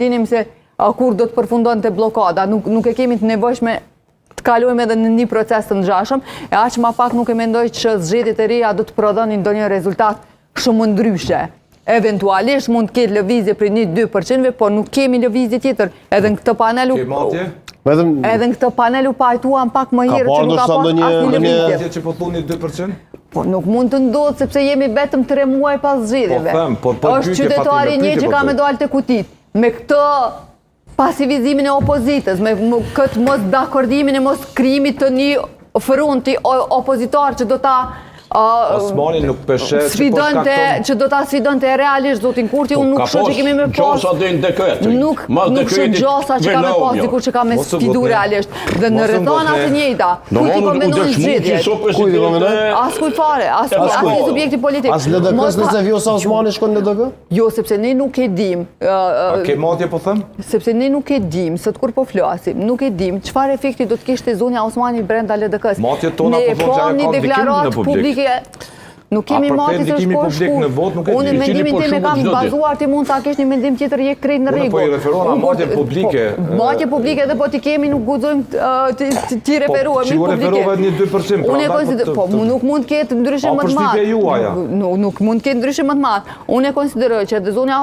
dinim se kur do të përfundon të blokada, nuk e kemi të nevojshme të kalojmë edhe në një proces të ngjashëm, e aq më pak nuk e mendoj që zgjedhjet e reja do të prodhonin ndonjë rezultat shumë ndryshe. Eventualisht mund të ketë lëvizje për 1-2%, por nuk kemi lëvizje tjetër. Edhe në këtë panel edhe në këtë panel u pajtuam pak më herët që nuk ka pas asnjë lëvizje. Që po thoni 2%? Po nuk mund të ndodhë sepse jemi vetëm 3 muaj pas zgjedhjeve. Është qytetari një që ka me dalë të kutit. Me këtë pasivizimin e opozitës, me këtë mos dakordimin e mos krijimit të një fronti opozitar që do ta Osmani nuk peshe që do ta sfidonte realisht zotin Kurti, unë nuk shoh që kemi me pas. Nuk shoh gjosa që ka me pas dikur që ka me sfidu realisht. Dhe në rrethana të njëjta, kujti po mendon zgjedhjet. Askuj fare, asnjë subjekti politik. As LDK-s nëse vjo sa Osmani shkon në LDK? Jo, sepse ne nuk e dim. Ke madje po them? Sepse ne nuk e dim, sot kur po flasim, nuk e dim çfarë efekti do të kishte zonja Osmani brenda LDK-s. Matjet tona po thonë që ka ndikim në publik. Nuk kemi mati se shko shku. Unë mendimin tim e kam bazuar, ti mund ta kesh një mendim tjetër je krejt në rregull. Po i referoha matje publike. Matje publike edhe po ti kemi nuk guxojmë ti referohemi publike. Po referohet 1-2%. Unë e konsideroj, po nuk mund të ketë ndryshim më të madh. Nuk mund të ketë ndryshim më të madh. Unë e konsideroj që edhe zonja